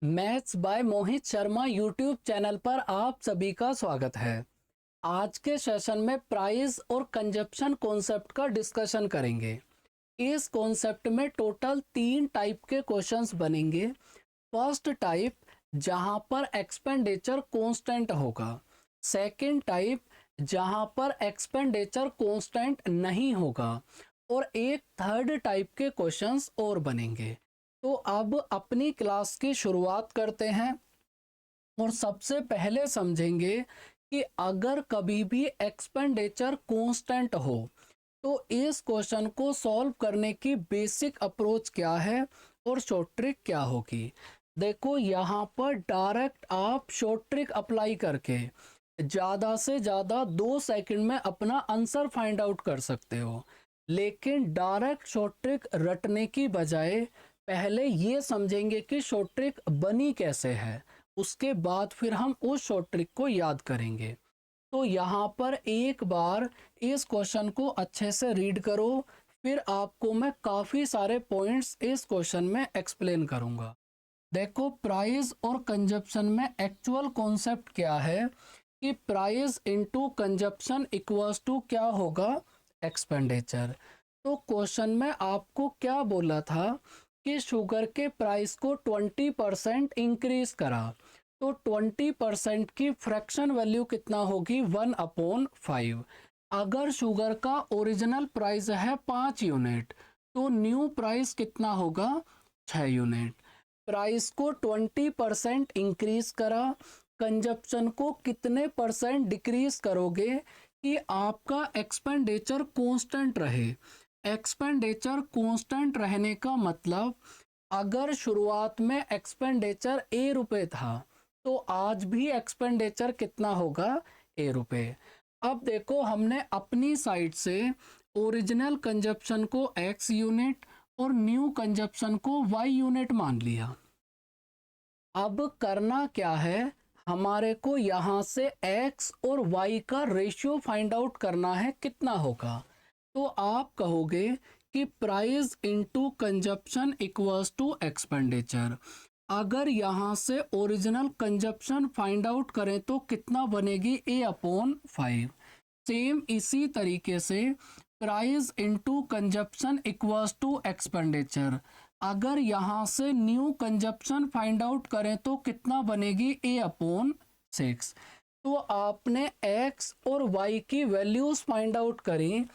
Maths by Mohit Sharma YouTube channel पर आप सभी का स्वागत है। आज के सेशन में प्राइस और कंजप्शन कॉन्सेप्ट का डिस्कशन करेंगे। इस कॉन्सेप्ट में टोटल 3 टाइप के क्वेश्चंस बनेंगे। फर्स्ट टाइप जहां पर एक्सपेंडिचर कांस्टेंट होगा। सेकंड टाइप जहां पर एक्सपेंडिचर कांस्टेंट नहीं होगा। और एक थर्ड टाइप के क्वेश्चंस और बनेंगे। तो अब अपनी क्लास की शुरुआत करते हैं और सबसे पहले समझेंगे कि अगर कभी भी एक्सपेंडिचर कांस्टेंट हो तो इस क्वेश्चन को सॉल्व करने की बेसिक अप्रोच क्या है और शॉर्ट ट्रिक क्या होगी। देखो यहाँ पर डायरेक्ट आप शॉर्ट ट्रिक अप्लाई करके ज़्यादा से ज़्यादा 2 सेकंड में अपना आंसर फाइंड आउट कर सकते हो, लेकिन डायरेक्ट शॉर्ट ट्रिक रटने की बजाय पहले ये समझेंगे कि शॉर्ट ट्रिक बनी कैसे है, उसके बाद फिर हम उस शॉर्ट ट्रिक को याद करेंगे। तो यहाँ पर एक बार इस क्वेश्चन को अच्छे से रीड करो, फिर आपको मैं काफ़ी सारे पॉइंट्स इस क्वेश्चन में एक्सप्लेन करूँगा। देखो प्राइस और कंजप्शन में एक्चुअल कॉन्सेप्ट क्या है कि price into consumption equals to क्या होगा, एक्सपेंडिचर। तो क्वेश्चन में आपको क्या बोला था कि शुगर के प्राइस को 20% इंक्रीज करा, तो 20% की फ्रैक्शन वैल्यू कितना होगी, 1/5। अगर शुगर का ओरिजिनल प्राइस है 5 यूनिट तो न्यू प्राइस कितना होगा, 6 यूनिट। प्राइस को 20% इंक्रीज करा, कंजप्शन को कितने परसेंट डिक्रीज करोगे कि आपका एक्सपेंडिचर कांस्टेंट रहे। एक्सपेंडिचर कांस्टेंट रहने का मतलब अगर शुरुआत में एक्सपेंडिचर ₹1 था तो आज भी एक्सपेंडिचर कितना होगा, ₹1। अब देखो हमने अपनी साइड से ओरिजिनल कंजप्शन को x यूनिट और न्यू कंजप्शन को y यूनिट मान लिया। अब करना क्या है, हमारे को यहाँ से x और y का रेशियो फाइंड आउट करना है कितना होगा। तो आप कहोगे कि price into consumption equals to expenditure. अगर यहाँ से ओरिजिनल कंजप्शन फाइंड आउट करें तो कितना बनेगी, A/5। सेम इसी तरीके से price into consumption equals to expenditure. अगर यहाँ से न्यू कंजप्शन फाइंड आउट करें तो कितना बनेगी, A/6। तो आपने x और y की वैल्यूज फाइंड आउट करी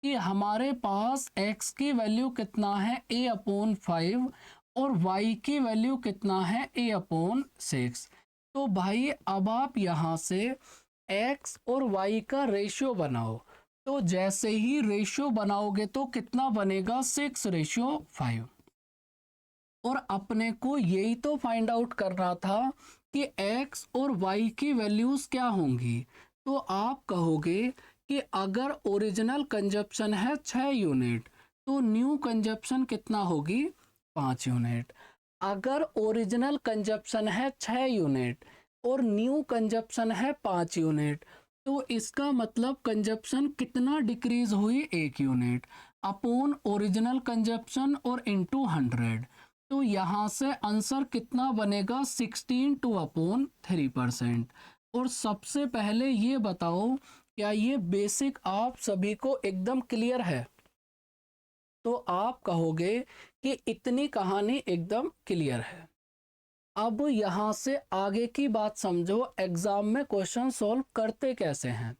कि हमारे पास x की वैल्यू कितना है, A/5 और y की वैल्यू कितना है, A/6। तो भाई अब आप यहाँ से x और y का रेशियो बनाओ। तो जैसे ही रेशियो बनाओगे तो कितना बनेगा, 6:5। और अपने को यही तो फाइंड आउट करना था कि x और y की वैल्यूज क्या होंगी। तो आप कहोगे कि अगर ओरिजिनल कंजप्शन है 6 यूनिट तो न्यू कंजप्शन कितना होगी, 5 यूनिट। अगर ओरिजिनल कंजप्शन है 6 यूनिट और न्यू कंजप्शन है 5 यूनिट तो इसका मतलब कंजप्शन कितना डिक्रीज हुई, 1 यूनिट अपॉन ओरिजिनल कंजप्शन और इनटू 100। तो यहाँ से आंसर कितना बनेगा, 16/3%। और सबसे पहले ये बताओ क्या ये बेसिक आप सभी को एकदम क्लियर है। तो आप कहोगे कि इतनी कहानी एकदम क्लियर है। अब यहाँ से आगे की बात समझो, एग्जाम में क्वेश्चन सॉल्व करते कैसे हैं।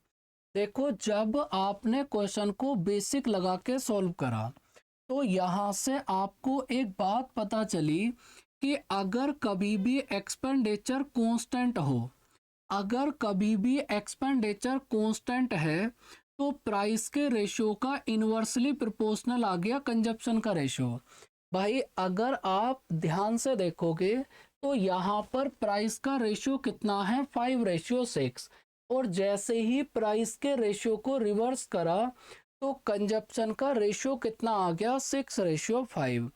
देखो जब आपने क्वेश्चन को बेसिक लगा के सॉल्व करा तो यहाँ से आपको एक बात पता चली कि अगर कभी भी एक्सपेंडिचर कांस्टेंट हो, अगर कभी भी एक्सपेंडिचर कांस्टेंट है तो प्राइस के रेशियो का इन्वर्सली प्रोपोर्शनल आ गया कंजप्शन का रेशियो। भाई अगर आप ध्यान से देखोगे तो यहाँ पर प्राइस का रेशियो कितना है, 5:6। और जैसे ही प्राइस के रेशियो को रिवर्स करा तो कंजप्शन का रेशियो कितना आ गया, 6:5।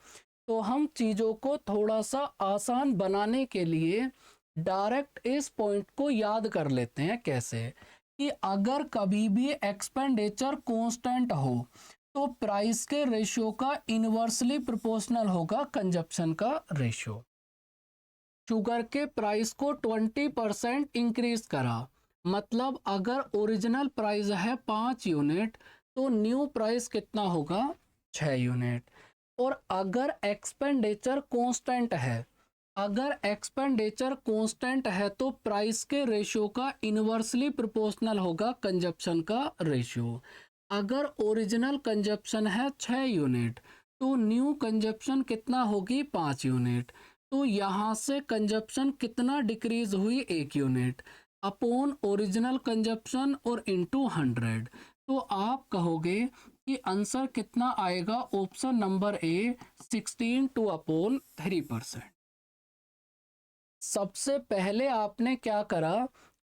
तो हम चीज़ों को थोड़ा सा आसान बनाने के लिए डायरेक्ट इस पॉइंट को याद कर लेते हैं कैसे कि अगर कभी भी एक्सपेंडिचर कांस्टेंट हो तो प्राइस के रेशियो का इन्वर्सली प्रोपोर्शनल होगा कंजप्शन का रेशियो। शुगर के प्राइस को 20% इंक्रीज करा, मतलब अगर ओरिजिनल प्राइस है 5 यूनिट तो न्यू प्राइस कितना होगा 6 यूनिट। और अगर एक्सपेंडिचर कांस्टेंट है, अगर एक्सपेंडिचर कांस्टेंट है तो प्राइस के रेशियो का इन्वर्सली प्रोपोर्शनल होगा कंजप्शन का रेशियो। अगर ओरिजिनल कंजप्शन है 6 यूनिट तो न्यू कंजप्शन कितना होगी 5 यूनिट। तो यहाँ से कंजप्शन कितना डिक्रीज हुई 1 यूनिट अपॉन ओरिजिनल कंजप्शन और इनटू 100। तो आप कहोगे कि आंसर कितना आएगा, option number A 16 two upon 3%। सबसे पहले आपने क्या करा,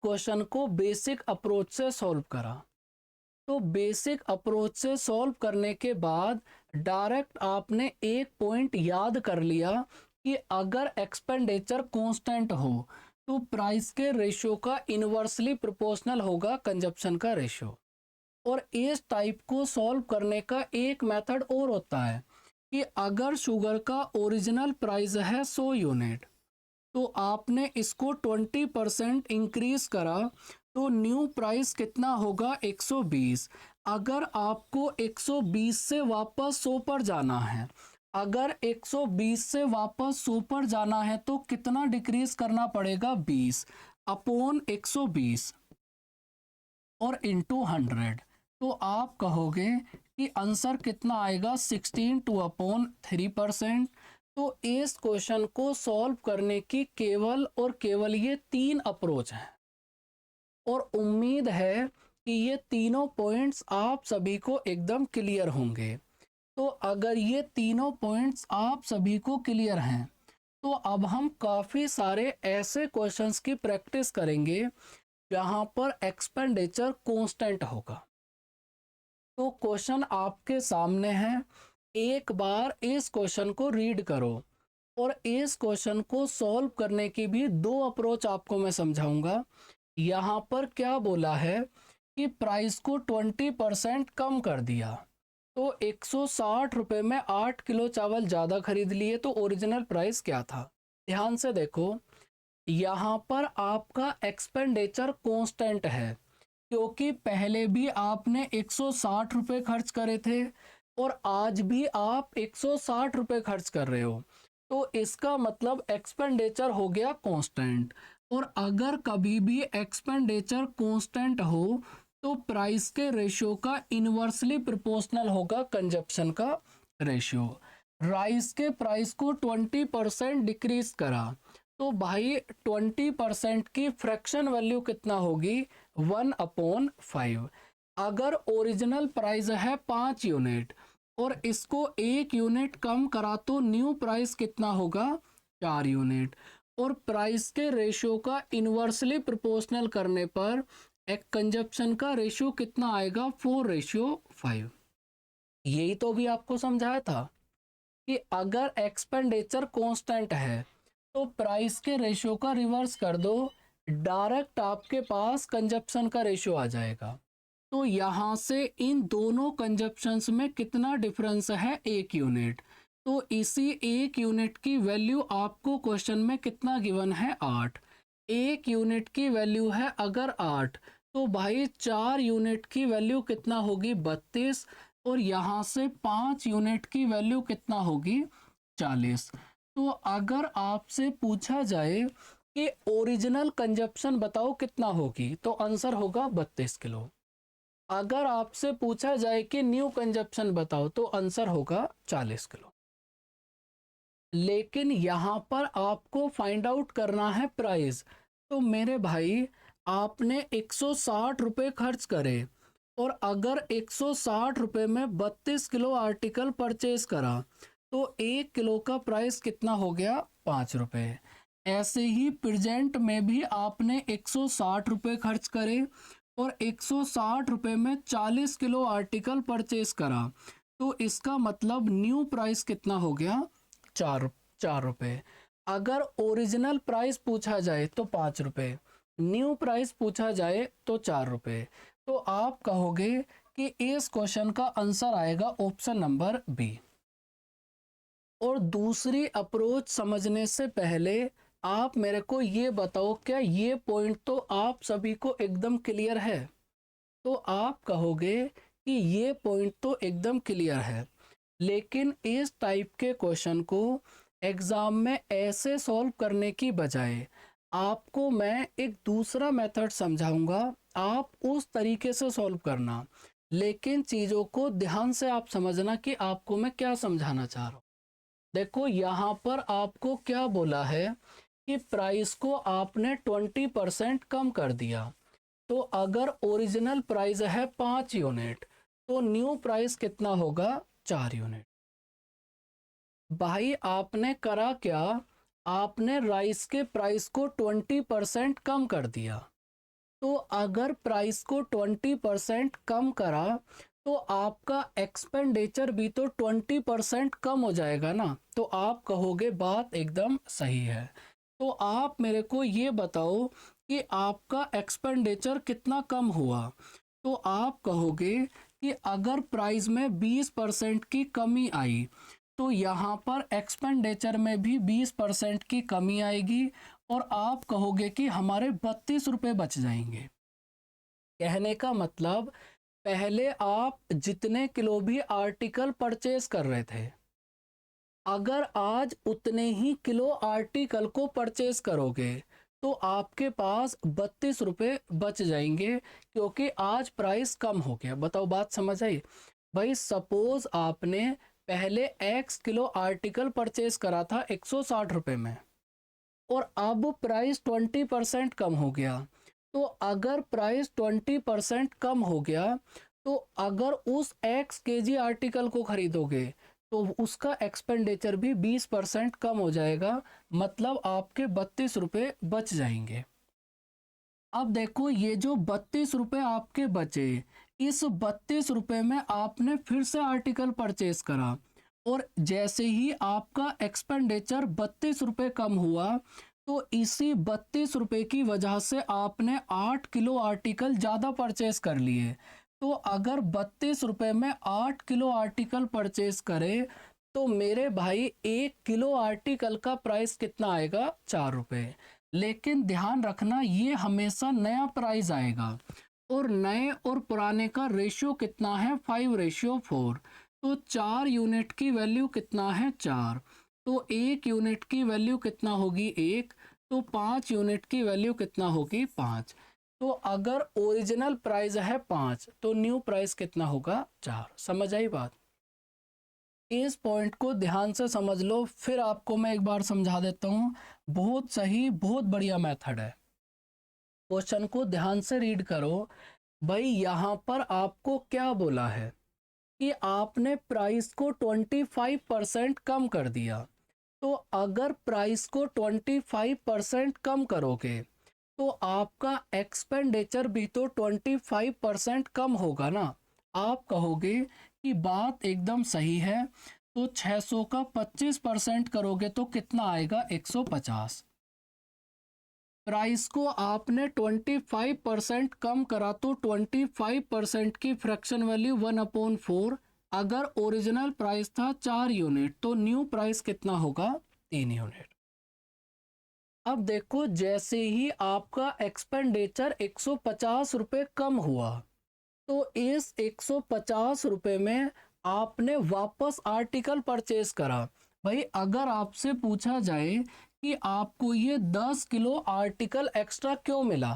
क्वेश्चन को बेसिक अप्रोच से सॉल्व करा। तो बेसिक अप्रोच से सॉल्व करने के बाद डायरेक्ट आपने एक पॉइंट याद कर लिया कि अगर एक्सपेंडिचर कांस्टेंट हो तो प्राइस के रेशियो का इन्वर्सली प्रोपोर्शनल होगा कंजप्शन का रेशियो। और इस टाइप को सॉल्व करने का एक मेथड और होता है कि अगर शुगर का ओरिजिनल प्राइस है 100 यूनिट तो आपने इसको 20% इंक्रीज करा तो न्यू प्राइस कितना होगा 120। अगर आपको 120 से वापस 100 पर जाना है, अगर 120 से वापस 100 पर जाना है तो कितना डिक्रीज करना पड़ेगा 20 अपॉन 120 और इनटू 100। तो आप कहोगे कि आंसर कितना आएगा 16 टू अपॉन 3%। तो इस क्वेश्चन को सॉल्व करने की केवल और केवल ये 3 अप्रोच हैं और उम्मीद है कि ये तीनों पॉइंट्स आप सभी को एकदम क्लियर होंगे। तो अगर ये तीनों पॉइंट्स आप सभी को क्लियर हैं तो अब हम काफ़ी सारे ऐसे क्वेश्चंस की प्रैक्टिस करेंगे जहां पर एक्सपेंडिचर कांस्टेंट होगा। तो क्वेश्चन आपके सामने है, एक बार इस क्वेश्चन को रीड करो और इस क्वेश्चन को सॉल्व करने की भी 2 अप्रोच आपको मैं समझाऊंगा। यहाँ पर क्या बोला है कि प्राइस को 20% कम कर दिया तो 160 रुपये में 8 किलो चावल ज़्यादा खरीद लिए, तो ओरिजिनल प्राइस क्या था। ध्यान से देखो, यहाँ पर आपका एक्सपेंडिचर कांस्टेंट है क्योंकि पहले भी आपने 160 रुपये खर्च करे थे और आज भी आप 160 रुपये खर्च कर रहे हो, तो इसका मतलब एक्सपेंडिचर हो गया कांस्टेंट। और अगर कभी भी एक्सपेंडिचर कांस्टेंट हो तो प्राइस के रेशियो का इन्वर्सली प्रोपोर्शनल होगा कंजप्शन का रेशियो। राइस के प्राइस को 20% डिक्रीज करा तो भाई 20% की फ्रैक्शन वैल्यू कितना होगी 1/5। अगर ओरिजिनल प्राइस है 5 यूनिट और इसको 1 यूनिट कम करा तो न्यू प्राइस कितना होगा 4 यूनिट। और प्राइस के रेशियो का इन्वर्सली प्रोपोर्शनल करने पर एक कंजप्शन का रेशियो कितना आएगा 4:5। यही तो भी आपको समझाया था कि अगर एक्सपेंडिचर कांस्टेंट है तो प्राइस के रेशियो का रिवर्स कर दो, डायरेक्ट आपके पास कंजप्शन का रेशियो आ जाएगा। तो यहाँ से इन दोनों कंजप्शंस में कितना डिफरेंस है 1 यूनिट। तो इसी 1 यूनिट की वैल्यू आपको क्वेश्चन में कितना गिवन है 8। 1 यूनिट की वैल्यू है अगर 8 तो भाई 4 यूनिट की वैल्यू कितना होगी 32 और यहाँ से 5 यूनिट की वैल्यू कितना होगी 40। तो अगर आपसे पूछा जाए कि ओरिजिनल कंजप्शन बताओ कितना होगी तो आंसर होगा 32 किलो। अगर आपसे पूछा जाए कि न्यू कंजप्शन बताओ तो आंसर होगा 40 किलो। लेकिन यहाँ पर आपको फाइंड आउट करना है प्राइस। तो मेरे भाई आपने 160 रुपये खर्च करे और अगर 160 रुपये में 32 किलो आर्टिकल परचेज करा तो 1 किलो का प्राइस कितना हो गया 5 रुपये। ऐसे ही प्रेजेंट में भी आपने 160 रुपये खर्च करे और 160 रुपये में 40 किलो आर्टिकल परचेज करा तो इसका मतलब न्यू प्राइस कितना हो गया 4 रुपये। अगर ओरिजिनल प्राइस पूछा जाए तो 5 रुपये, न्यू प्राइस पूछा जाए तो 4 रुपये। तो आप कहोगे कि इस क्वेश्चन का आंसर आएगा ऑप्शन नंबर बी। और दूसरी अप्रोच समझने से पहले आप मेरे को ये बताओ, क्या ये पॉइंट तो आप सभी को एकदम क्लियर है? तो आप कहोगे कि ये पॉइंट तो एकदम क्लियर है, लेकिन इस टाइप के क्वेश्चन को एग्जाम में ऐसे सॉल्व करने की बजाय आपको मैं एक दूसरा मेथड समझाऊंगा, आप उस तरीके से सॉल्व करना। लेकिन चीज़ों को ध्यान से आप समझना कि आपको मैं क्या समझाना चाह रहा हूँ। देखो यहाँ पर आपको क्या बोला है कि प्राइस को आपने 20% कम कर दिया। तो अगर ओरिजिनल प्राइस है 5 यूनिट, तो न्यू प्राइस कितना होगा? 4 यूनिट। भाई आपने करा क्या? आपने राइस के प्राइस को 20% कम कर दिया। तो अगर प्राइस को 20% कम करा तो आपका एक्सपेंडिचर भी तो 20% कम हो जाएगा ना। तो आप कहोगे बात एकदम सही है। तो आप मेरे को ये बताओ कि आपका एक्सपेंडिचर कितना कम हुआ। तो आप कहोगे कि अगर प्राइस में 20% की कमी आई तो यहाँ पर एक्सपेंडिचर में भी 20% की कमी आएगी और आप कहोगे कि हमारे 32 रुपये बच जाएंगे। कहने का मतलब, पहले आप जितने किलो भी आर्टिकल परचेज कर रहे थे, अगर आज उतने ही किलो आर्टिकल को परचेज करोगे तो आपके पास 32 रुपये बच जाएंगे, क्योंकि आज प्राइस कम हो गया। बताओ बात समझ आई? भाई सपोज आपने पहले x किलो आर्टिकल परचेज करा था 160 रुपये में, और अब प्राइस 20% कम हो गया। तो अगर प्राइस 20% कम हो गया, तो अगर उस x केजी आर्टिकल को खरीदोगे तो उसका एक्सपेंडिचर भी 20% कम हो जाएगा, मतलब आपके 32 रुपये बच जाएंगे। अब देखो ये जो 32 रुपये आपके बचे, इस 32 रुपये में आपने फिर से आर्टिकल परचेज करा, और जैसे ही आपका एक्सपेंडिचर 32 रुपये कम हुआ, तो इसी 32 रुपये की वजह से आपने 8 किलो आर्टिकल ज़्यादा परचेज कर लिए। तो अगर 32 रुपये में 8 किलो आर्टिकल परचेज करे तो मेरे भाई 1 किलो आर्टिकल का प्राइस कितना आएगा? 4 रुपये। लेकिन ध्यान रखना, ये हमेशा नया प्राइस आएगा, और नए और पुराने का रेशियो कितना है? 5:4। तो 4 यूनिट की वैल्यू कितना है? 4। तो 1 यूनिट की वैल्यू कितना होगी? 1। तो 5 यूनिट की वैल्यू कितना होगी? 5। तो अगर ओरिजिनल प्राइस है 5 तो न्यू प्राइस कितना होगा? 4। समझ आई बात? इस पॉइंट को ध्यान से समझ लो, फिर आपको मैं एक बार समझा देता हूँ। बहुत सही, बहुत बढ़िया मेथड है। क्वेश्चन को ध्यान से रीड करो। भाई यहाँ पर आपको क्या बोला है कि आपने प्राइस को 25% कम कर दिया। तो अगर प्राइस को 25% कम करोगे तो आपका एक्सपेंडिचर भी तो 25% कम होगा ना। आप कहोगे कि बात एकदम सही है, तो 600 का 25% करोगे तो कितना आएगा? 150। प्राइस को आपने 25% कम करा तो 25% की फ्रैक्शन वैल्यू 1/4। अगर ओरिजिनल प्राइस था 4 यूनिट तो न्यू प्राइस कितना होगा? 3 यूनिट। अब देखो, जैसे ही आपका एक्सपेंडिचर 150 रुपये कम हुआ, तो इस 150 रुपये में आपने वापस आर्टिकल परचेज करा। भाई अगर आपसे पूछा जाए कि आपको ये 10 किलो आर्टिकल एक्स्ट्रा क्यों मिला,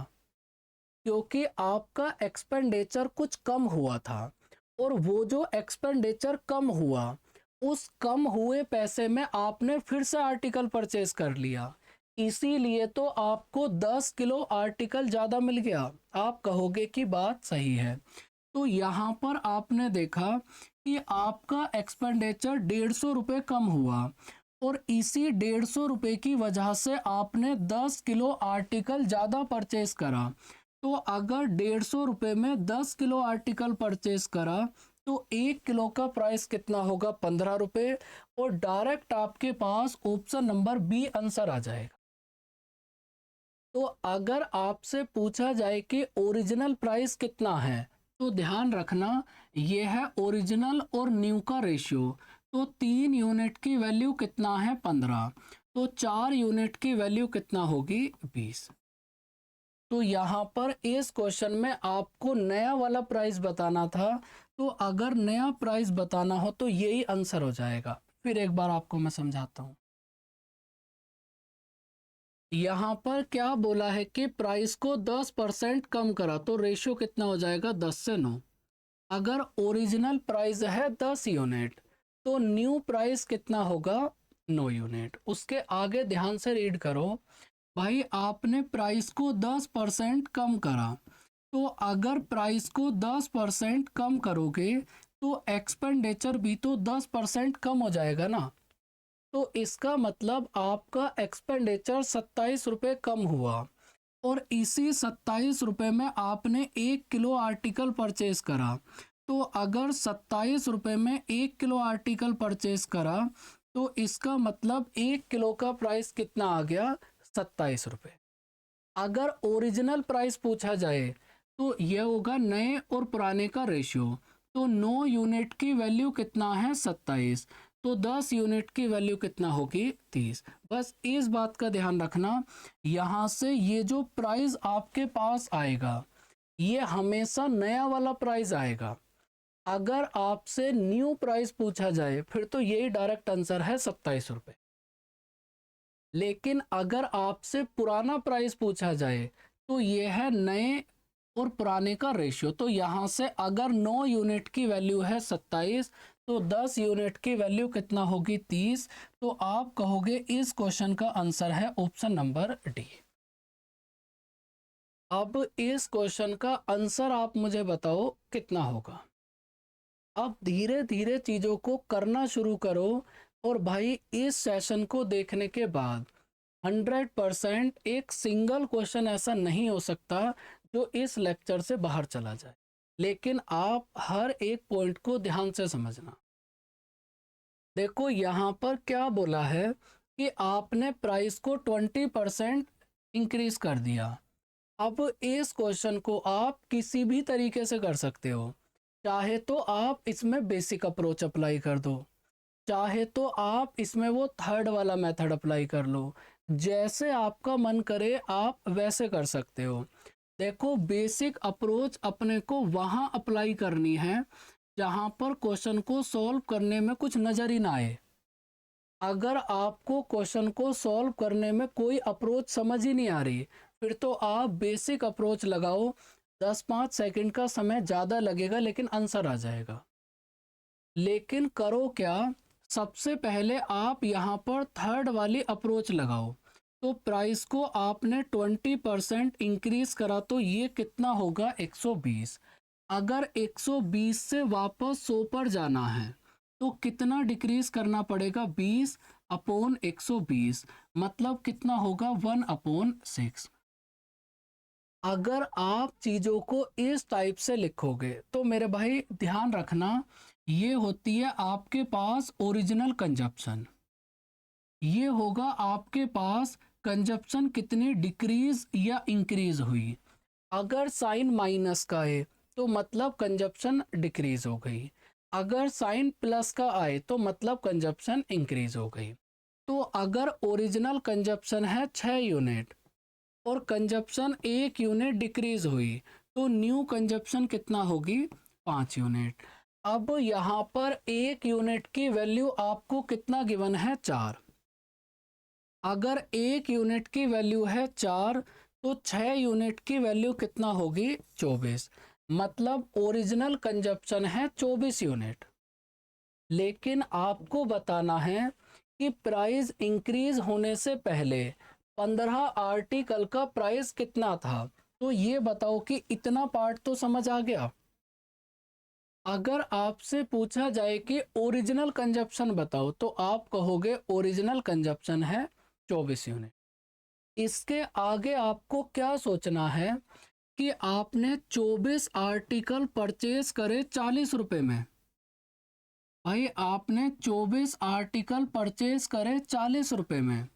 क्योंकि आपका एक्सपेंडिचर कुछ कम हुआ था, और वो जो एक्सपेंडिचर कम हुआ, उस कम हुए पैसे में आपने फिर से आर्टिकल परचेज कर लिया, इसीलिए तो आपको 10 किलो आर्टिकल ज़्यादा मिल गया। आप कहोगे कि बात सही है। तो यहाँ पर आपने देखा कि आपका एक्सपेंडिचर 150 रुपये कम हुआ, और इसी 150 रुपये की वजह से आपने 10 किलो आर्टिकल ज़्यादा परचेज करा। तो अगर 150 रुपये में 10 किलो आर्टिकल परचेज करा तो 1 किलो का प्राइस कितना होगा? 15 रुपये। और डायरेक्ट आपके पास ऑप्शन नंबर बी आंसर आ जाएगा। तो अगर आपसे पूछा जाए कि ओरिजिनल प्राइस कितना है, तो ध्यान रखना ये है ओरिजिनल और न्यू का रेशियो। तो 3 यूनिट की वैल्यू कितना है? 15। तो 4 यूनिट की वैल्यू कितना होगी 20। तो यहाँ पर इस क्वेश्चन में आपको नया वाला प्राइस बताना था, तो अगर नया प्राइस बताना हो तो यही आंसर हो जाएगा। फिर एक बार आपको मैं समझाता हूँ। यहाँ पर क्या बोला है कि प्राइस को 10% कम करा, तो रेशियो कितना हो जाएगा 10 से 9। अगर ओरिजिनल प्राइस है 10 यूनिट तो न्यू प्राइस कितना होगा 9 यूनिट। उसके आगे ध्यान से रीड करो भाई, आपने प्राइस को 10% कम करा, तो अगर प्राइस को 10% कम करोगे तो एक्सपेंडिचर भी तो 10% कम हो जाएगा ना। तो इसका मतलब आपका एक्सपेंडिचर 27 रुपये कम हुआ, और इसी 27 रुपये में आपने 1 किलो आर्टिकल परचेज करा। तो अगर 27 रुपये में 1 किलो आर्टिकल परचेज करा तो इसका मतलब 1 किलो का प्राइस कितना आ गया 27 रुपये। अगर ओरिजिनल प्राइस पूछा जाए तो यह होगा नए और पुराने का रेशियो। तो 9 यूनिट की वैल्यू कितना है 27, तो 10 यूनिट की वैल्यू कितना होगी 30। बस इस बात का ध्यान रखना, यहाँ से ये जो प्राइस आपके पास आएगा ये हमेशा नया वाला प्राइस आएगा। अगर आपसे न्यू प्राइस पूछा जाए फिर तो यही डायरेक्ट आंसर है 27 रुपये। लेकिन अगर आपसे पुराना प्राइस पूछा जाए तो यह है नए और पुराने का रेशियो। तो यहाँ से अगर 9 यूनिट की वैल्यू है 27 तो 10 यूनिट की वैल्यू कितना होगी 30। तो आप कहोगे इस क्वेश्चन का आंसर है ऑप्शन नंबर डी। अब इस क्वेश्चन का आंसर आप मुझे बताओ कितना होगा। अब धीरे धीरे चीज़ों को करना शुरू करो, और भाई इस सेशन को देखने के बाद 100% एक सिंगल क्वेश्चन ऐसा नहीं हो सकता जो इस लेक्चर से बाहर चला जाए। लेकिन आप हर एक पॉइंट को ध्यान से समझना। देखो यहाँ पर क्या बोला है कि आपने प्राइस को 20% इंक्रीज कर दिया। अब इस क्वेश्चन को आप किसी भी तरीके से कर सकते हो। चाहे तो आप इसमें बेसिक अप्रोच अप्लाई कर दो, चाहे तो आप इसमें वो थर्ड वाला मेथड अप्लाई कर लो, जैसे आपका मन करे आप वैसे कर सकते हो। देखो बेसिक अप्रोच अपने को वहाँ अप्लाई करनी है जहाँ पर क्वेश्चन को सॉल्व करने में कुछ नज़र ही ना आए। अगर आपको क्वेश्चन को सॉल्व करने में कोई अप्रोच समझ ही नहीं आ रही फिर तो आप बेसिक अप्रोच लगाओ। 10-5 सेकंड का समय ज़्यादा लगेगा लेकिन आंसर आ जाएगा। लेकिन करो क्या, सबसे पहले आप यहाँ पर थर्ड वाली अप्रोच लगाओ। तो प्राइस को आपने 20% इंक्रीज करा तो ये कितना होगा 120। अगर 120 से वापस 100 पर जाना है तो कितना डिक्रीज करना पड़ेगा 20/120, मतलब कितना होगा 1/6। अगर आप चीज़ों को इस टाइप से लिखोगे तो मेरे भाई ध्यान रखना, ये होती है आपके पास ओरिजिनल कंजप्शन। ये होगा आपके पास कंजप्शन कितनी डिक्रीज या इंक्रीज हुई। अगर साइन माइनस का है तो मतलब कंजप्शन डिक्रीज हो गई, अगर साइन प्लस का आए तो मतलब कंजप्शन इंक्रीज हो गई। तो अगर ओरिजिनल कंजप्शन है 6 यूनिट और कंजप्शन 1 यूनिट डिक्रीज हुई तो न्यू कंजप्शन कितना होगी 5 यूनिट। अब यहाँ पर 1 यूनिट की वैल्यू आपको कितना गिवन है 4। अगर 1 यूनिट की वैल्यू है 4 तो 6 यूनिट की वैल्यू कितना होगी 24, मतलब ओरिजिनल कंजप्शन है 24 यूनिट। लेकिन आपको बताना है कि प्राइस इंक्रीज होने से पहले 15 आर्टिकल का प्राइस कितना था। तो ये बताओ कि इतना पार्ट तो समझ आ गया। अगर आपसे पूछा जाए कि ओरिजिनल कंजप्शन बताओ तो आप कहोगे ओरिजिनल कंजप्शन है 24 यूनिट। इसके आगे आपको क्या सोचना है कि आपने 24 आर्टिकल परचेज करे 40 रुपए में। भाई आपने 24 आर्टिकल परचेज करे 40 रुपए में,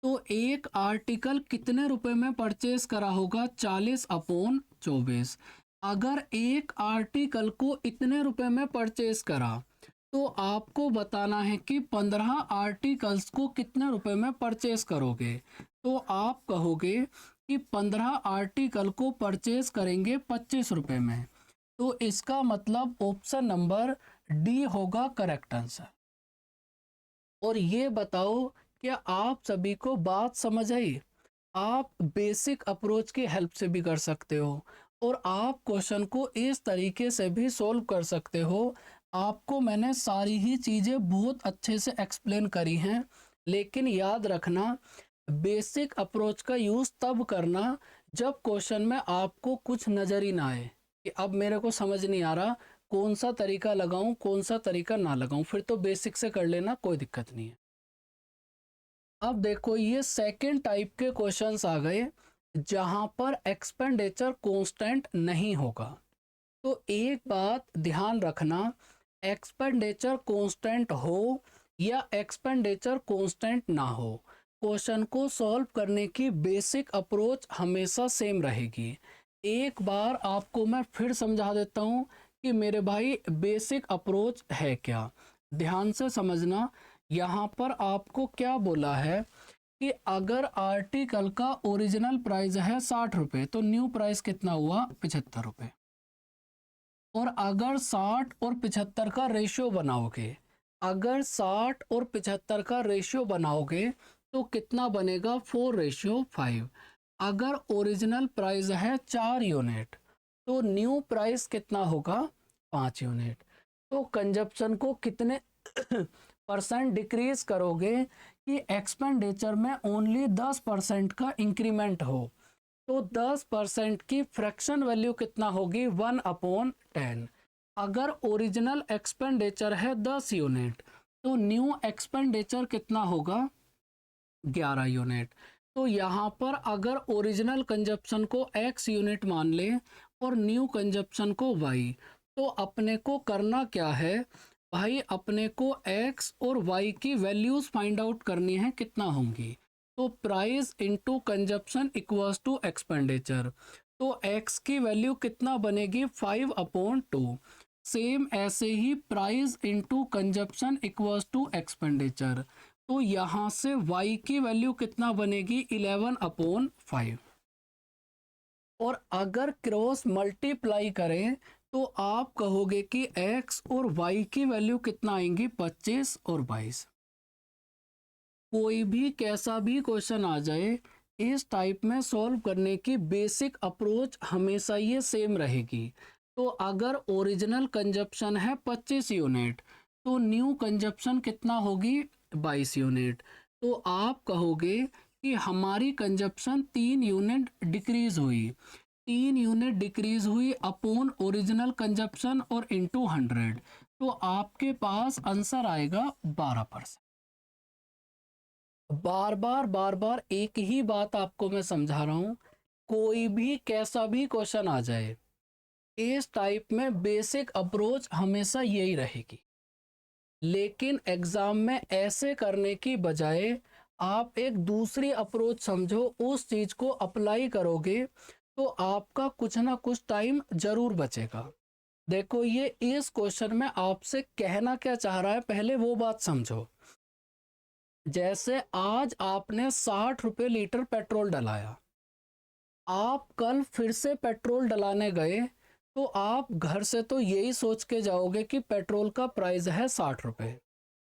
तो एक आर्टिकल कितने रुपए में परचेज करा होगा 40/24। अगर एक आर्टिकल को इतने रुपए में परचेज करा तो आपको बताना है कि 15 आर्टिकल्स को कितने रुपए में परचेज करोगे। तो आप कहोगे कि 15 आर्टिकल को परचेज करेंगे 25 रुपए में। तो इसका मतलब ऑप्शन नंबर डी होगा करेक्ट आंसर। और ये बताओ, क्या आप सभी को बात समझ आई? आप बेसिक अप्रोच की हेल्प से भी कर सकते हो और आप क्वेश्चन को इस तरीके से भी सॉल्व कर सकते हो। आपको मैंने सारी ही चीज़ें बहुत अच्छे से एक्सप्लेन करी हैं, लेकिन याद रखना बेसिक अप्रोच का यूज़ तब करना जब क्वेश्चन में आपको कुछ नज़र ही ना आए कि अब मेरे को समझ नहीं आ रहा कौन सा तरीका लगाऊं कौन सा तरीका ना लगाऊं, फिर तो बेसिक से कर लेना, कोई दिक्कत नहीं है। अब देखो ये सेकंड टाइप के क्वेश्चंस आ गए जहां पर एक्सपेंडिचर कांस्टेंट नहीं होगा। तो एक बात ध्यान रखना, एक्सपेंडिचर कांस्टेंट हो या एक्सपेंडिचर कांस्टेंट ना हो, क्वेश्चन को सॉल्व करने की बेसिक अप्रोच हमेशा सेम रहेगी। एक बार आपको मैं फिर समझा देता हूं कि मेरे भाई बेसिक अप्रोच है क्या। ध्यान से समझना, यहाँ पर आपको क्या बोला है कि अगर आर्टिकल का ओरिजिनल प्राइस है 60 रुपये तो न्यू प्राइस कितना हुआ 75 रुपये। और अगर 60 और 75 का रेशियो बनाओगे, अगर 60 और 75 का रेशियो बनाओगे तो कितना बनेगा 4:5। अगर ओरिजिनल प्राइस है 4 यूनिट तो न्यू प्राइस कितना होगा 5 यूनिट। तो कंजप्शन को कितने परसेंट डिक्रीज करोगे कि एक्सपेंडिचर में ओनली 10% का इंक्रीमेंट हो। तो 10% की फ्रैक्शन वैल्यू कितना होगी 1/10। अगर ओरिजिनल एक्सपेंडिचर है 10 यूनिट तो न्यू एक्सपेंडिचर कितना होगा 11 यूनिट। तो यहाँ पर अगर ओरिजिनल कंजप्शन को x यूनिट मान ले और न्यू कंजप्शन को y, तो अपने को करना क्या है भाई, अपने को x और y की वैल्यूज फाइंड आउट करनी है कितना होंगी। तो price into consumption equals to expenditure. तो x की वैल्यू कितना बनेगी 5/2। सेम ऐसे ही price into consumption equals to expenditure. तो यहाँ से y की वैल्यू कितना बनेगी 11/5। और अगर क्रॉस मल्टीप्लाई करें तो आप कहोगे कि x और y की वैल्यू कितना आएंगी 25 और 22। कोई भी कैसा भी क्वेश्चन आ जाए इस टाइप में सॉल्व करने की बेसिक अप्रोच हमेशा ये सेम रहेगी। तो अगर ओरिजिनल कंजप्शन है 25 यूनिट तो न्यू कंजप्शन कितना होगी 22 यूनिट। तो आप कहोगे कि हमारी कंजप्शन 3 यूनिट डिक्रीज हुई, 3 यूनिट डिक्रीज हुई अपॉन ओरिजिनल कंजप्शन और इनटू 100। तो आपके पास आंसर आएगा 12%। बार बार एक ही बात आपको मैं समझा रहा हूं, कोई भी कैसा भी क्वेश्चन आ जाए इस टाइप में बेसिक अप्रोच हमेशा यही रहेगी। लेकिन एग्जाम में ऐसे करने की बजाय आप एक दूसरी अप्रोच समझो, उस चीज को अप्लाई करोगे तो आपका कुछ ना कुछ टाइम जरूर बचेगा। देखो ये इस क्वेश्चन में आपसे कहना क्या चाह रहा है पहले वो बात समझो। जैसे आज आपने 60 रुपये लीटर पेट्रोल डलाया, आप कल फिर से पेट्रोल डलाने गए तो आप घर से तो यही सोच के जाओगे कि पेट्रोल का प्राइस है 60 रुपये।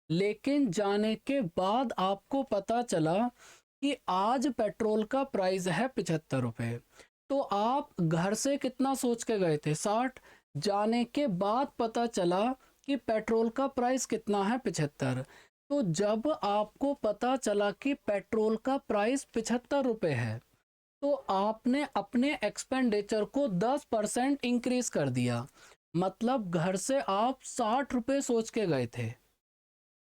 लेकिन जाने के बाद आपको पता चला कि आज पेट्रोल का प्राइस है 75 रुपये। तो आप घर से कितना सोच के गए थे 60, जाने के बाद पता चला कि पेट्रोल का प्राइस कितना है 75। तो जब आपको पता चला कि पेट्रोल का प्राइस 75 रुपये है तो आपने अपने एक्सपेंडिचर को 10% इंक्रीज कर दिया। मतलब घर से आप 60 रुपये सोच के गए थे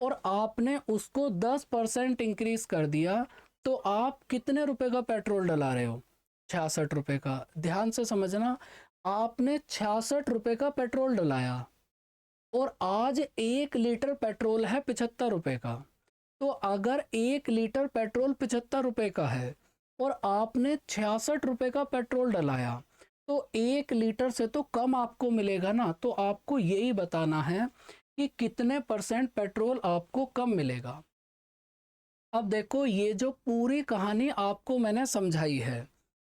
और आपने उसको 10% इंक्रीज कर दिया। तो आप कितने रुपए का पेट्रोल डला रहे हो 66 रुपये का। ध्यान से समझना, आपने 66 रुपये का पेट्रोल डलाया और आज 1 लीटर पेट्रोल है 75 रुपये का। तो अगर 1 लीटर पेट्रोल 75 रुपये का है और आपने 66 रुपये का पेट्रोल डलाया तो 1 लीटर से तो कम आपको मिलेगा ना। तो आपको यही बताना है कि कितने परसेंट पेट्रोल आपको कम मिलेगा। अब देखो, ये जो पूरी कहानी आपको मैंने समझाई है,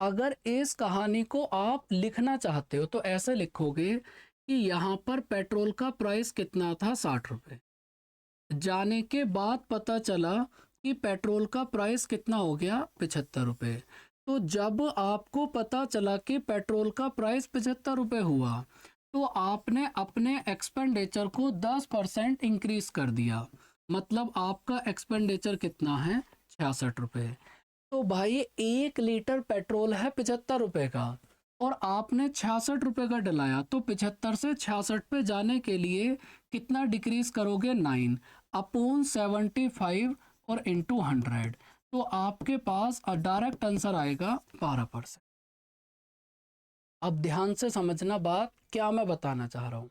अगर इस कहानी को आप लिखना चाहते हो तो ऐसे लिखोगे कि यहाँ पर पेट्रोल का प्राइस कितना था, 60 रुपये। जाने के बाद पता चला कि पेट्रोल का प्राइस कितना हो गया, 75 रुपये। तो जब आपको पता चला कि पेट्रोल का प्राइस 75 रुपये हुआ, तो आपने अपने एक्सपेंडिचर को 10% इंक्रीज कर दिया। मतलब आपका एक्सपेंडिचर कितना है, 66 रुपये। तो भाई 1 लीटर पेट्रोल है 75 रुपये का, और आपने 66 रुपये का डलाया, तो 75 से 66 पे जाने के लिए कितना डिक्रीज करोगे, 9/75 और इंटू 100। तो आपके पास डायरेक्ट आंसर आएगा 12%। अब ध्यान से समझना बात क्या मैं बताना चाह रहा हूँ।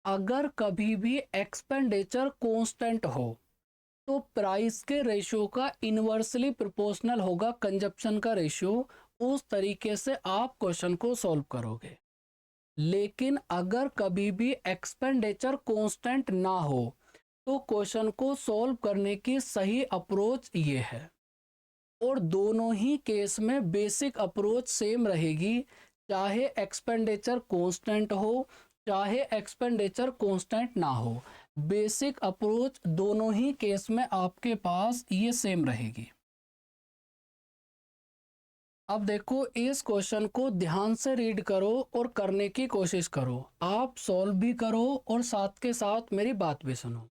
अगर कभी भी एक्सपेंडिचर कांस्टेंट हो तो प्राइस के रेशियो का इन्वर्सली प्रोपोर्शनल होगा कंजप्शन का रेशियो। उस तरीके से आप क्वेश्चन को सॉल्व करोगे। लेकिन अगर कभी भी एक्सपेंडिचर कांस्टेंट ना हो तो क्वेश्चन को सॉल्व करने की सही अप्रोच ये है। और दोनों ही केस में बेसिक अप्रोच सेम रहेगी, चाहे एक्सपेंडिचर कांस्टेंट हो चाहे एक्सपेंडिचर कांस्टेंट ना हो। बेसिक अप्रोच दोनों ही केस में आपके पास ये सेम रहेगी। अब देखो, इस क्वेश्चन को ध्यान से रीड करो और करने की कोशिश करो। आप सॉल्व भी करो और साथ के साथ मेरी बात भी सुनो।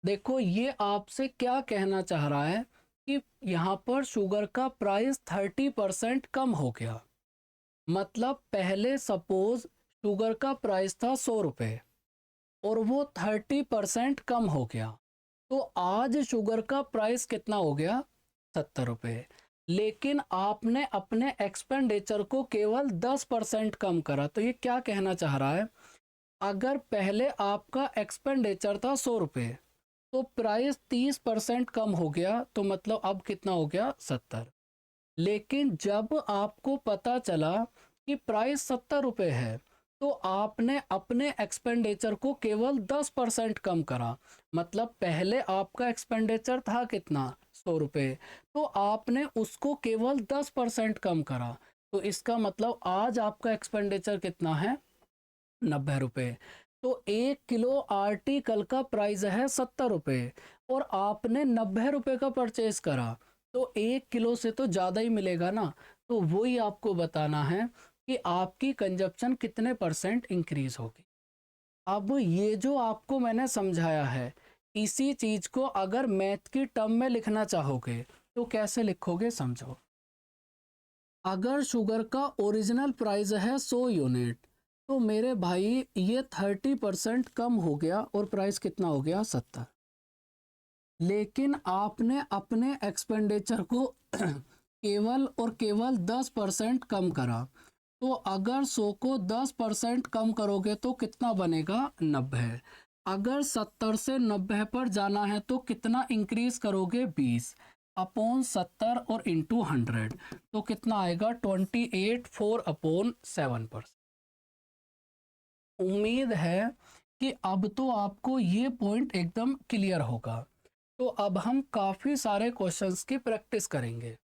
देखो, ये आपसे क्या कहना चाह रहा है कि यहाँ पर शुगर का प्राइस 30% कम हो गया। मतलब पहले सपोज शुगर का प्राइस था 100 रुपये और वो 30% कम हो गया, तो आज शुगर का प्राइस कितना हो गया, 70 रुपये। लेकिन आपने अपने एक्सपेंडिचर को केवल 10% कम करा। तो ये क्या कहना चाह रहा है, अगर पहले आपका एक्सपेंडिचर था 100 रुपये तो प्राइस 30% कम हो गया, तो मतलब अब कितना हो गया, 70। लेकिन जब आपको पता चला कि प्राइस 70 रुपये है तो आपने अपने एक्सपेंडिचर को केवल 10% कम करा। मतलब पहले आपका एक्सपेंडिचर था कितना, 100 रुपये, तो आपने उसको केवल 10% कम करा। तो इसका मतलब आज आपका एक्सपेंडिचर कितना है, 90 रुपये। तो 1 किलो आर्टिकल का प्राइस है 70 रुपये और आपने 90 रुपये का परचेज करा, तो 1 किलो से तो ज़्यादा ही मिलेगा ना। तो वही आपको बताना है कि आपकी कंजप्शन कितने परसेंट इंक्रीज होगी। अब ये जो आपको मैंने समझाया है, इसी चीज को अगर मैथ की टर्म में लिखना चाहोगे तो कैसे लिखोगे, समझो। अगर शुगर का ओरिजिनल प्राइस है 100 यूनिट, तो मेरे भाई ये 30% कम हो गया और प्राइस कितना हो गया, 70। लेकिन आपने अपने एक्सपेंडिचर को केवल और केवल 10% कम करा। तो अगर 100 को 10% कम करोगे तो कितना बनेगा, 90। अगर 70 से 90 पर जाना है तो कितना इंक्रीज करोगे, 20/70 और इंटू 100। तो कितना आएगा, 28/4/7%। उम्मीद है कि अब तो आपको ये पॉइंट एकदम क्लियर होगा। तो अब हम काफ़ी सारे क्वेश्चंस की प्रैक्टिस करेंगे।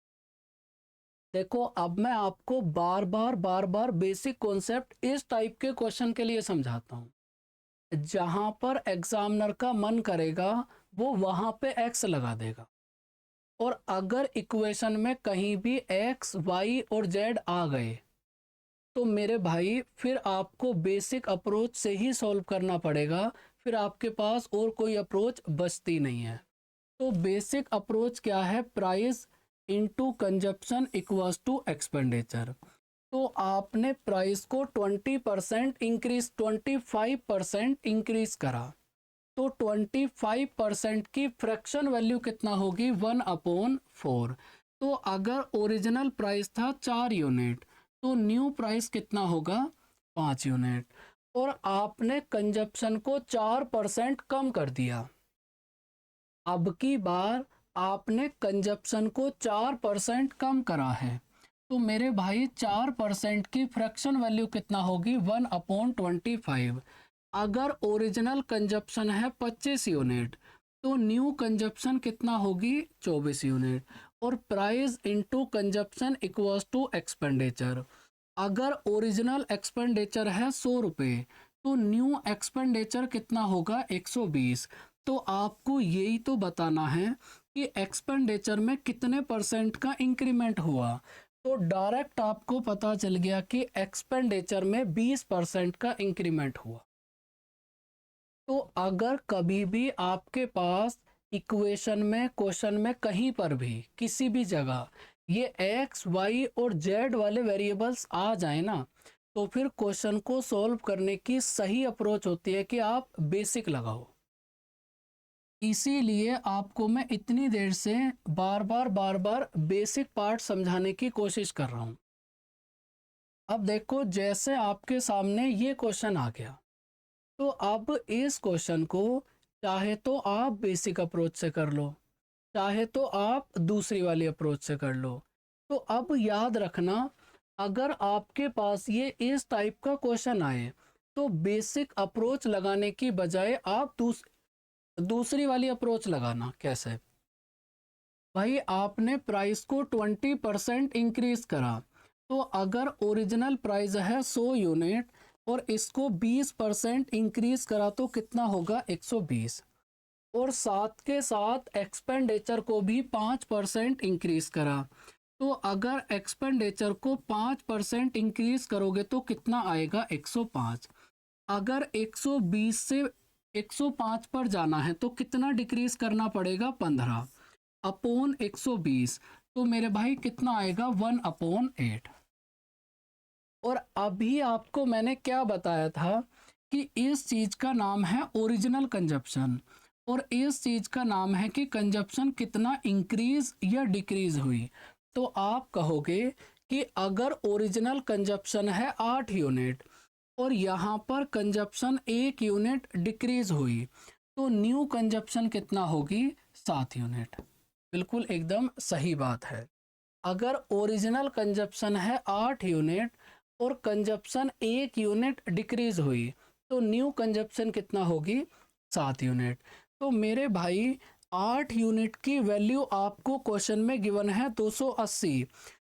देखो, अब मैं आपको बार बार बेसिक कॉन्सेप्ट इस टाइप के क्वेश्चन के लिए समझाता हूँ जहां पर एग्जामिनर का मन करेगा वो वहां पे एक्स लगा देगा, और अगर इक्वेशन में कहीं भी एक्स वाई और जेड आ गए तो मेरे भाई फिर आपको बेसिक अप्रोच से ही सॉल्व करना पड़ेगा। फिर आपके पास और कोई अप्रोच बचती नहीं है। तो बेसिक अप्रोच क्या है, price into consumption equals to expenditure. तो आपने प्राइस को 20% इंक्रीज 25% इंक्रीज करा, तो 25% की फ्रैक्शन वैल्यू कितना होगी, 1/4। तो अगर ओरिजिनल प्राइस था 4 यूनिट तो न्यू प्राइस कितना होगा, 5 यूनिट। और आपने कंजप्शन को 4% कम कर दिया। अब की बार आपने कंजप्शन को 4% कम करा है, तो मेरे भाई 4% की फ्रैक्शन वैल्यू कितना होगी, 1/25। अगर ओरिजिनल कंजप्शन है 25 यूनिट तो न्यू कंजप्शन कितना होगी 24 यूनिट। और price into consumption equals to expenditure. अगर ओरिजिनल एक्सपेंडिचर है 100 रुपये तो न्यू एक्सपेंडिचर कितना होगा 120। तो आपको यही तो बताना है कि एक्सपेंडिचर में कितने परसेंट का इंक्रीमेंट हुआ। तो डायरेक्ट आपको पता चल गया कि एक्सपेंडिचर में 20% का इंक्रीमेंट हुआ। तो अगर कभी भी आपके पास इक्वेशन में, क्वेश्चन में, कहीं पर भी किसी भी जगह ये एक्स वाई और जेड वाले वेरिएबल्स आ जाए ना, तो फिर क्वेश्चन को सॉल्व करने की सही अप्रोच होती है कि आप बेसिक लगाओ। इसीलिए आपको मैं इतनी देर से बार बार बेसिक पार्ट समझाने की कोशिश कर रहा हूँ। अब देखो, जैसे आपके सामने ये क्वेश्चन आ गया, तो अब इस क्वेश्चन को चाहे तो आप बेसिक अप्रोच से कर लो, चाहे तो आप दूसरी वाली अप्रोच से कर लो। तो अब याद रखना, अगर आपके पास ये इस टाइप का क्वेश्चन आए तो बेसिक अप्रोच लगाने की बजाय आप दूसरी वाली अप्रोच लगाना। कैसे? भाई आपने प्राइस को 20% इंक्रीज करा, तो अगर ओरिजिनल प्राइस है 100 यूनिट और इसको 20% इंक्रीज करा तो कितना होगा 120। और साथ के साथ एक्सपेंडिचर को भी 5% इंक्रीज करा, तो अगर एक्सपेंडिचर को 5% इंक्रीज करोगे तो कितना आएगा 105। अगर 120 से 105 पर जाना है तो कितना डिक्रीज करना पड़ेगा 15 अपॉन 120। तो मेरे भाई कितना आएगा 1/8। और अभी आपको मैंने क्या बताया था कि इस चीज का नाम है ओरिजिनल कंजप्शन, और इस चीज का नाम है कि कंजप्शन कितना इंक्रीज या डिक्रीज हुई। तो आप कहोगे कि अगर ओरिजिनल कंजप्शन है 8 यूनिट और यहाँ पर कंजप्शन 1 यूनिट डिक्रीज हुई, तो न्यू कंजप्शन कितना होगी 7 यूनिट। बिल्कुल एकदम सही बात है। अगर ओरिजिनल कंजप्शन है 8 यूनिट और कंजप्शन 1 यूनिट डिक्रीज हुई, तो न्यू कंजप्शन कितना होगी 7 यूनिट। तो मेरे भाई 8 यूनिट की वैल्यू आपको क्वेश्चन में गिवन है 280।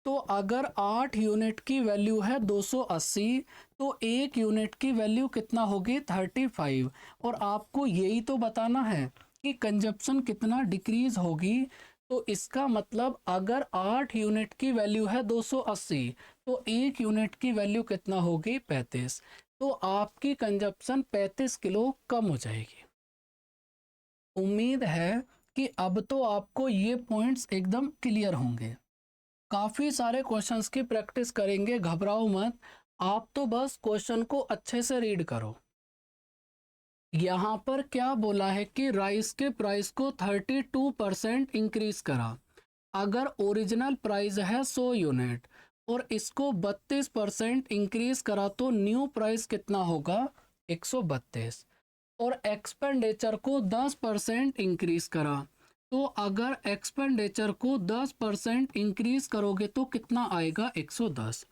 तो अगर 8 यूनिट की वैल्यू है 280 तो 1 यूनिट की वैल्यू कितना होगी 35। और आपको यही तो बताना है कि कंजप्शन कितना डिक्रीज होगी। तो इसका मतलब अगर 8 यूनिट की वैल्यू है 280 तो 1 यूनिट की वैल्यू कितना होगी 35। तो आपकी कंजप्शन 35 किलो कम हो जाएगी। उम्मीद है कि अब तो आपको ये पॉइंट्स एकदम क्लियर होंगे। काफ़ी सारे क्वेश्चंस की प्रैक्टिस करेंगे, घबराओ मत। आप तो बस क्वेश्चन को अच्छे से रीड करो। यहाँ पर क्या बोला है कि राइस के प्राइस को 32% इंक्रीज करा। अगर ओरिजिनल प्राइस है 100 यूनिट और इसको 32% इंक्रीज करा तो न्यू प्राइस कितना होगा 132। और एक्सपेंडिचर को 10% इंक्रीज करा, तो अगर एक्सपेंडिचर को 10% इंक्रीज करोगे तो कितना आएगा 110।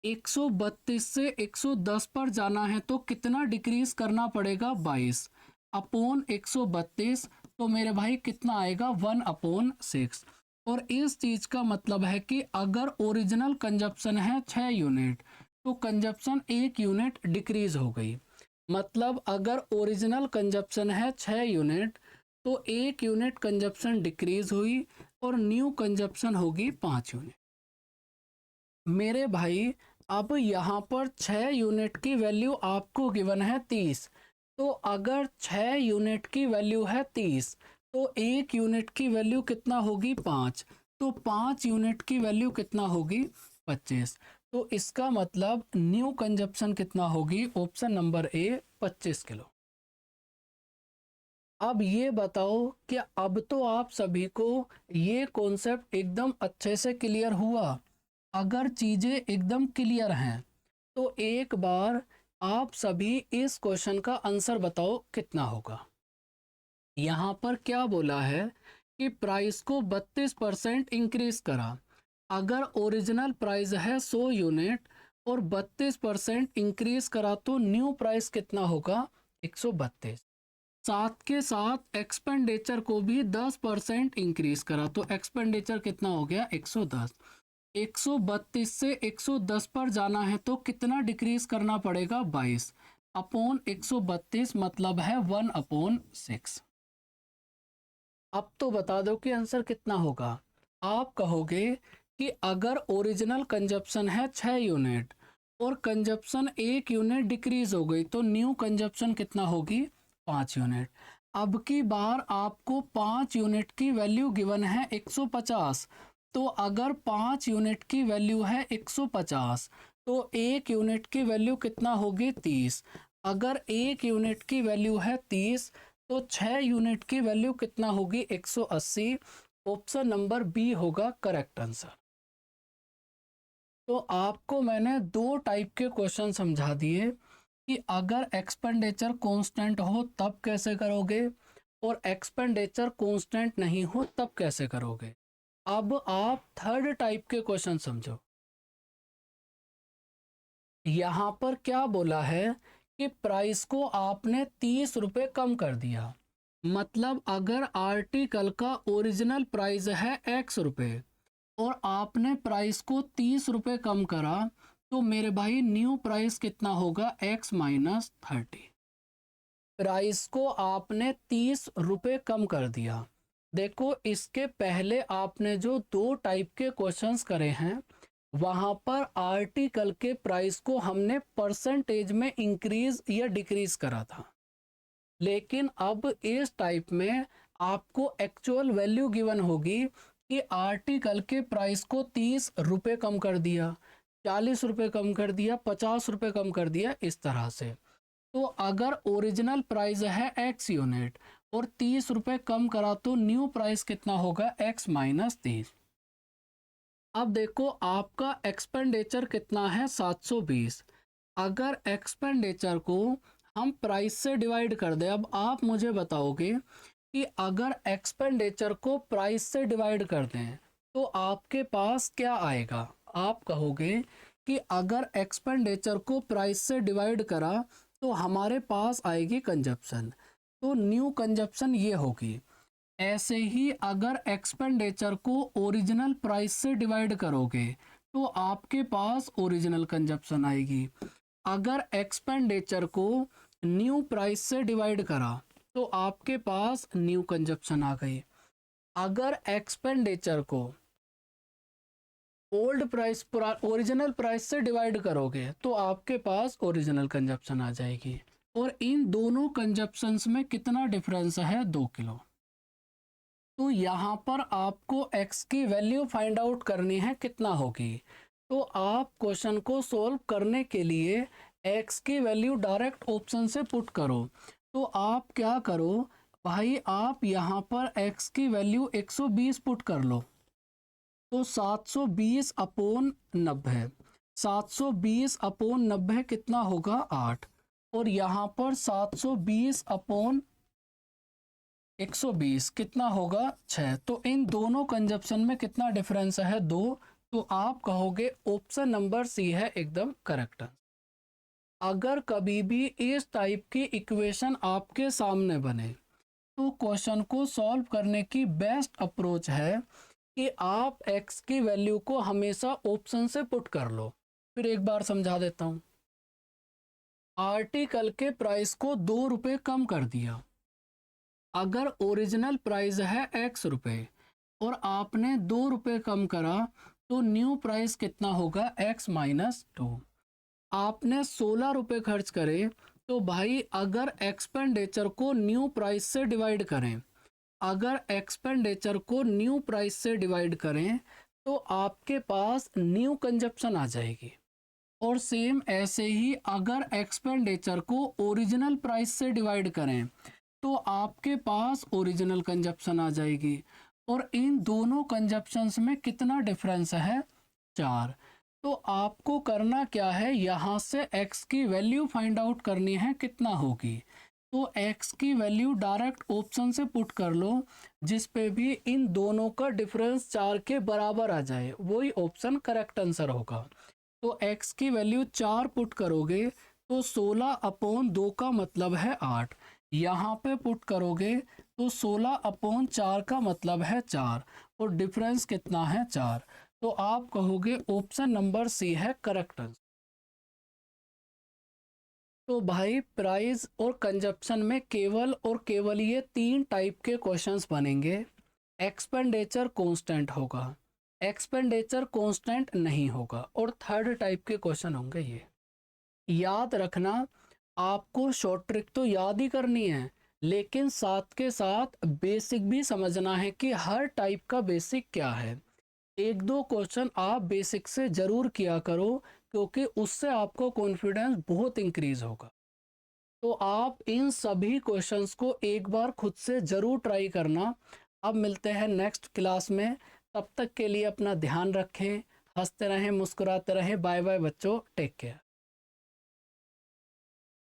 132 से 110 पर जाना है तो कितना डिक्रीज करना पड़ेगा 22 अपॉन 132। तो मेरे भाई कितना आएगा 1/6। और इस चीज का मतलब है कि अगर ओरिजिनल कंजप्शन है 6 यूनिट तो कंजप्शन 1 यूनिट डिक्रीज हो गई। मतलब अगर ओरिजिनल कंजप्शन है 6 यूनिट तो 1 यूनिट कंजप्शन डिक्रीज हुई और न्यू कंजप्शन होगी 5 यूनिट। मेरे भाई अब यहाँ पर 6 यूनिट की वैल्यू आपको गिवन है 30। तो अगर 6 यूनिट की वैल्यू है 30 तो 1 यूनिट की वैल्यू कितना होगी 5। तो 5 यूनिट की वैल्यू कितना होगी 25। तो इसका मतलब न्यू कंजप्शन कितना होगी ऑप्शन नंबर ए 25 किलो। अब ये बताओ कि अब तो आप सभी को ये कॉन्सेप्ट एकदम अच्छे से क्लियर हुआ। अगर चीज़ें एकदम क्लियर हैं तो एक बार आप सभी इस क्वेश्चन का आंसर बताओ कितना होगा। यहाँ पर क्या बोला है कि प्राइस को 32% इंक्रीज करा। अगर ओरिजिनल प्राइस है 100 यूनिट और 32% इंक्रीज करा तो न्यू प्राइस कितना होगा 132। साथ के साथ एक्सपेंडिचर को भी 10% इंक्रीज करा, तो एक्सपेंडिचर कितना हो गया 110। 132 से 110 पर जाना है तो कितना डिक्रीज करना पड़ेगा 22 अपॉन 132, मतलब है 1/6। अब तो बता दो कि आंसर कितना होगा। आप कहोगे कि अगर ओरिजिनल कंजप्शन है 6 यूनिट और कंजप्शन 1 यूनिट डिक्रीज हो गई तो न्यू कंजप्शन कितना होगी 5 यूनिट। अब की बार आपको 5 यूनिट की वैल्यू गिवन है 150, तो अगर 5 यूनिट की वैल्यू है 150 तो 1 यूनिट की वैल्यू कितना होगी 30। अगर 1 यूनिट की वैल्यू है 30 तो 6 यूनिट की वैल्यू कितना होगी 180। ऑप्शन नंबर बी होगा करेक्ट आंसर। तो आपको मैंने 2 टाइप के क्वेश्चन समझा दिए कि अगर एक्सपेंडिचर कांस्टेंट हो तब कैसे करोगे और एक्सपेंडिचर कांस्टेंट नहीं हो तब कैसे करोगे। अब आप थर्ड टाइप के क्वेश्चन समझो। यहाँ पर क्या बोला है कि प्राइस को आपने 30 रुपये कम कर दिया, मतलब अगर आर्टिकल का ओरिजिनल प्राइस है x रुपये और आपने प्राइस को 30 रुपये कम करा, तो मेरे भाई न्यू प्राइस कितना होगा x माइनस 30। प्राइस को आपने 30 रुपये कम कर दिया। देखो इसके पहले आपने जो 2 टाइप के क्वेश्चंस करे हैं वहां पर आर्टिकल के प्राइस को हमने परसेंटेज में इंक्रीज या डिक्रीज करा था, लेकिन अब इस टाइप में आपको एक्चुअल वैल्यू गिवन होगी कि आर्टिकल के प्राइस को 30 रुपये कम कर दिया, 40 रुपये कम कर दिया, 50 रुपये कम कर दिया, इस तरह से। तो अगर ओरिजिनल प्राइस है x यूनिट और 30 रुपये कम करा तो न्यू प्राइस कितना होगा x माइनस 30। अब देखो आपका एक्सपेंडिचर कितना है 720। अगर एक्सपेंडिचर को हम प्राइस से डिवाइड कर दें, अब आप मुझे बताओगे कि अगर एक्सपेंडिचर को प्राइस से डिवाइड कर दें तो आपके पास क्या आएगा। आप कहोगे कि अगर एक्सपेंडिचर को प्राइस से डिवाइड करा तो हमारे पास आएगी कंजप्शन, तो न्यू कंजप्शन ये होगी। ऐसे ही अगर एक्सपेंडिचर को ओरिजिनल प्राइस से डिवाइड करोगे तो आपके पास ओरिजिनल कंजप्शन आएगी। अगर एक्सपेंडिचर को न्यू प्राइस से डिवाइड करा तो आपके पास न्यू कंजप्शन आ गई। अगर एक्सपेंडिचर को ओल्ड प्राइस ओरिजिनल प्राइस से डिवाइड करोगे तो आपके पास ओरिजिनल कंजप्शन आ जाएगी। और इन दोनों कंजप्शंस में कितना डिफरेंस है 2 किलो। तो यहाँ पर आपको x की वैल्यू फाइंड आउट करनी है कितना होगी। तो आप क्वेश्चन को सॉल्व करने के लिए x की वैल्यू डायरेक्ट ऑप्शन से पुट करो। तो आप क्या करो भाई, आप यहाँ पर x की वैल्यू 120 पुट कर लो, तो 720 अपॉन 90, 720 अपॉन 90 कितना होगा 8, और यहाँ पर 720 अपॉन 120 कितना होगा 6। तो इन दोनों कंजप्शन में कितना डिफरेंस है 2। तो आप कहोगे ऑप्शन नंबर सी है एकदम करेक्ट। अगर कभी भी इस टाइप की इक्वेशन आपके सामने बने तो क्वेश्चन को सॉल्व करने की बेस्ट अप्रोच है कि आप x की वैल्यू को हमेशा ऑप्शन से पुट कर लो। फिर एक बार समझा देता हूं। आर्टिकल के प्राइस को 2 रुपये कम कर दिया। अगर ओरिजिनल प्राइस है x रुपये और आपने 2 रुपये कम करा तो न्यू प्राइस कितना होगा x माइनस 2। आपने 16 रुपये खर्च करे तो भाई अगर एक्सपेंडिचर को न्यू प्राइस से डिवाइड करें, अगर एक्सपेंडिचर को न्यू प्राइस से डिवाइड करें तो आपके पास न्यू कंजप्शन आ जाएगी। और सेम ऐसे ही अगर एक्सपेंडिचर को ओरिजिनल प्राइस से डिवाइड करें तो आपके पास ओरिजिनल कंजप्शन आ जाएगी। और इन दोनों कंजप्शंस में कितना डिफरेंस है 4। तो आपको करना क्या है, यहाँ से x की वैल्यू फाइंड आउट करनी है कितना होगी। तो x की वैल्यू डायरेक्ट ऑप्शन से पुट कर लो जिस पे भी इन दोनों का डिफरेंस 4 के बराबर आ जाए, वही ऑप्शन करेक्ट आंसर होगा। तो x की वैल्यू 4 पुट करोगे तो 16/2 का मतलब है 8। यहाँ पे पुट करोगे तो 16/4 का मतलब है 4 और डिफरेंस कितना है 4। तो आप कहोगे ऑप्शन नंबर सी है करेक्ट आंसर। तो भाई प्राइस और कंजप्शन में केवल और केवल ये 3 टाइप के क्वेश्चंस बनेंगे। एक्सपेंडिचर कांस्टेंट होगा, एक्सपेंडिचर कांस्टेंट नहीं होगा, और थर्ड टाइप के क्वेश्चन होंगे ये। याद रखना, आपको शॉर्ट ट्रिक तो याद ही करनी है, लेकिन साथ के साथ बेसिक भी समझना है कि हर टाइप का बेसिक क्या है। एक दो क्वेश्चन आप बेसिक से जरूर किया करो, क्योंकि उससे आपको कॉन्फिडेंस बहुत इंक्रीज होगा। तो आप इन सभी क्वेश्चंस को एक बार खुद से ज़रूर ट्राई करना। अब मिलते हैं नेक्स्ट क्लास में, तब तक के लिए अपना ध्यान रखें, हंसते रहें, मुस्कुराते रहें। बाय बाय बच्चों, टेक केयर।